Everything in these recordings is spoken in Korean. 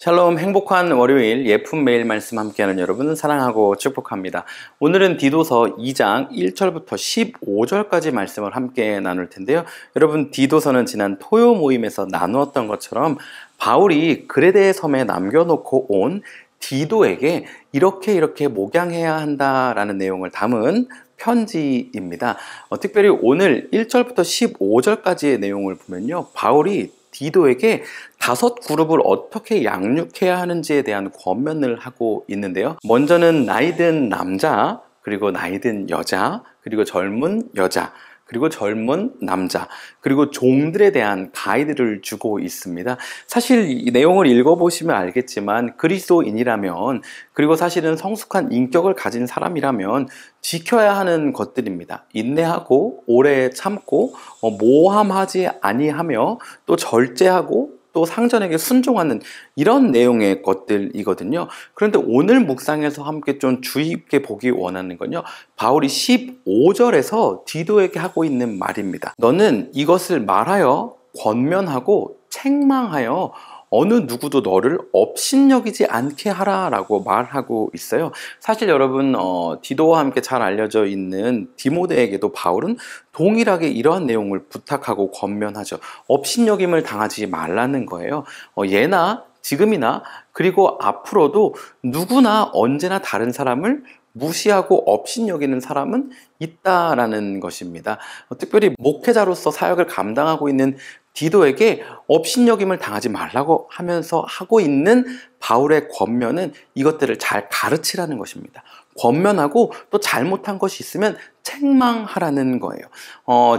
샬롬, 행복한 월요일 예쁜 매일 말씀 함께하는 여러분 사랑하고 축복합니다. 오늘은 디도서 2장 1절부터 15절까지 말씀을 함께 나눌 텐데요. 여러분, 디도서는 지난 토요 모임에서 나누었던 것처럼 바울이 그레데 섬에 남겨놓고 온 디도에게 이렇게 목양해야 한다라는 내용을 담은 편지입니다. 특별히 오늘 1절부터 15절까지의 내용을 보면요, 바울이 디도에게 5그룹을 어떻게 양육해야 하는지에 대한 권면을 하고 있는데요. 먼저는 나이 든 남자, 그리고 나이 든 여자, 그리고 젊은 여자, 그리고 젊은 남자, 그리고 종들에 대한 가이드를 주고 있습니다. 사실 이 내용을 읽어보시면 알겠지만 그리스도인이라면, 그리고 사실은 성숙한 인격을 가진 사람이라면 지켜야 하는 것들입니다. 인내하고 오래 참고 모함하지 아니하며 또 절제하고 또 상전에게 순종하는 이런 내용의 것들이거든요. 그런데 오늘 묵상에서 함께 좀 주의 깊게 보기 원하는 건요, 바울이 15절에서 디도에게 하고 있는 말입니다. 너는 이것을 말하여 권면하고 책망하여 어느 누구도 너를 업신여기지 않게 하라라고 말하고 있어요. 사실 여러분, 디도와 함께 잘 알려져 있는 디모데에게도 바울은 동일하게 이러한 내용을 부탁하고 권면하죠. 업신여김을 당하지 말라는 거예요. 예나 지금이나 그리고 앞으로도 누구나 언제나 다른 사람을 무시하고 업신여기는 사람은 있다라는 것입니다. 특별히 목회자로서 사역을 감당하고 있는 디도에게 업신여김을 당하지 말라고 하면서 하고 있는 바울의 권면은 이것들을 잘 가르치라는 것입니다. 권면하고 또 잘못한 것이 있으면 책망하라는 거예요.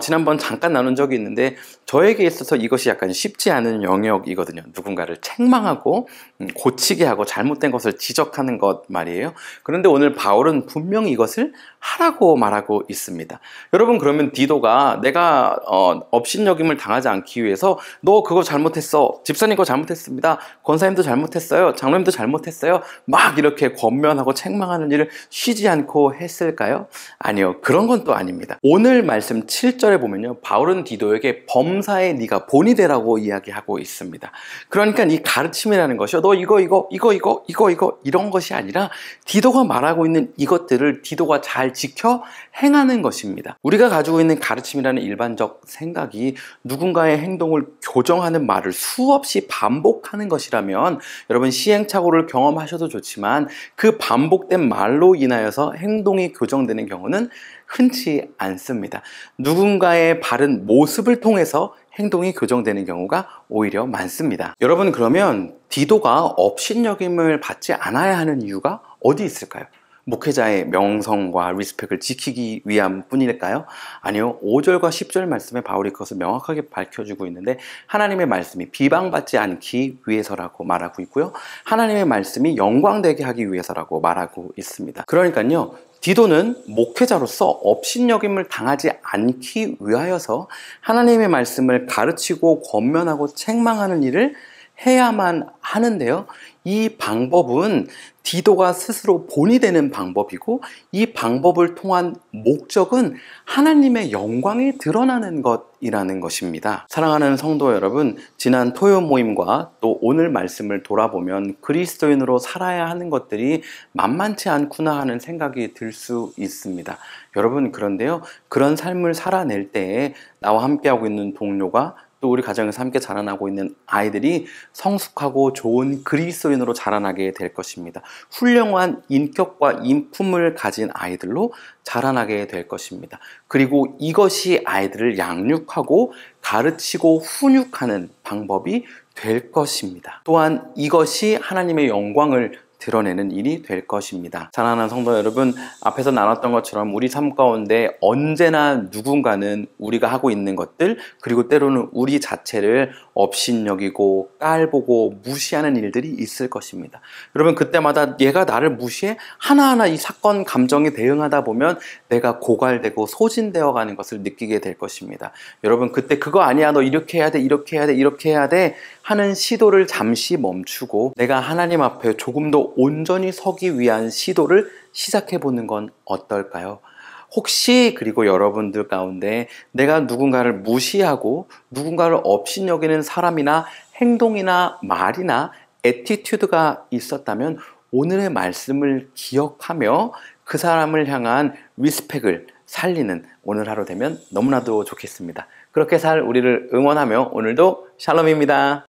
지난번 잠깐 나눈 적이 있는데 저에게 있어서 이것이 약간 쉽지 않은 영역이거든요. 누군가를 책망하고 고치게 하고 잘못된 것을 지적하는 것 말이에요. 그런데 오늘 바울은 분명히 이것을 하라고 말하고 있습니다. 여러분, 그러면 디도가 내가 업신여김을 당하지 않기 위해서 너 그거 잘못했어, 집사님 그거 잘못했습니다, 권사님도 잘못했어요, 장로님도 잘못했어요, 막 이렇게 권면하고 책망하는 일을 쉬지 않고 했을까요? 아니요, 그런 건 또 아닙니다. 오늘 말씀 7절에 보면요, 바울은 디도에게 범사에 네가 본이 되라고 이야기하고 있습니다. 그러니까 이 가르침이라는 것이요, 너 이거 이런 것이 아니라 디도가 말하고 있는 이것들을 디도가 잘 지켜 행하는 것입니다. 우리가 가지고 있는 가르침이라는 일반적 생각이 누군가의 행동을 교정하는 말을 수없이 반복하는 것이라면 여러분, 시행착오를 경험하셔도 좋지만 그 반복된 말로 인하여서 행동이 교정되는 경우는 흔치 않습니다. 누군가의 바른 모습을 통해서 행동이 교정되는 경우가 오히려 많습니다. 여러분, 그러면 디도가 업신여김을 받지 않아야 하는 이유가 어디 있을까요? 목회자의 명성과 리스펙을 지키기 위함 뿐일까요? 아니요, 5절과 10절 말씀에 바울이 그것을 명확하게 밝혀주고 있는데, 하나님의 말씀이 비방받지 않기 위해서라고 말하고 있고요, 하나님의 말씀이 영광되게 하기 위해서라고 말하고 있습니다. 그러니까요, 디도는 목회자로서 업신여김을 당하지 않기 위하여서 하나님의 말씀을 가르치고 권면하고 책망하는 일을 해야만 하는데요, 이 방법은 디도가 스스로 본이 되는 방법이고, 이 방법을 통한 목적은 하나님의 영광이 드러나는 것이라는 것입니다. 사랑하는 성도 여러분, 지난 토요 모임과 또 오늘 말씀을 돌아보면 그리스도인으로 살아야 하는 것들이 만만치 않구나 하는 생각이 들 수 있습니다. 여러분, 그런데요, 그런 삶을 살아낼 때에 나와 함께하고 있는 동료가, 또 우리 가정에서 함께 자라나고 있는 아이들이 성숙하고 좋은 그리스도인으로 자라나게 될 것입니다. 훌륭한 인격과 인품을 가진 아이들로 자라나게 될 것입니다. 그리고 이것이 아이들을 양육하고 가르치고 훈육하는 방법이 될 것입니다. 또한 이것이 하나님의 영광을 드러내는 일이 될 것입니다. 사랑하는 성도 여러분, 앞에서 나눴던 것처럼 우리 삶 가운데 언제나 누군가는 우리가 하고 있는 것들, 그리고 때로는 우리 자체를 업신여기고 깔보고 무시하는 일들이 있을 것입니다. 여러분, 그때마다 얘가 나를 무시해? 하나하나 이 사건 감정에 대응하다 보면 내가 고갈되고 소진되어 가는 것을 느끼게 될 것입니다. 여러분, 그때 그거 아니야, 너 이렇게 해야 돼, 이렇게 해야 돼, 이렇게 해야 돼 하는 시도를 잠시 멈추고 내가 하나님 앞에 조금 더 온전히 서기 위한 시도를 시작해보는 건 어떨까요? 혹시 그리고 여러분들 가운데 내가 누군가를 무시하고 누군가를 업신여기는 사람이나 행동이나 말이나 애티튜드가 있었다면 오늘의 말씀을 기억하며 그 사람을 향한 리스펙을 살리는 오늘 하루 되면 너무나도 좋겠습니다. 그렇게 살 우리를 응원하며 오늘도 샬롬입니다.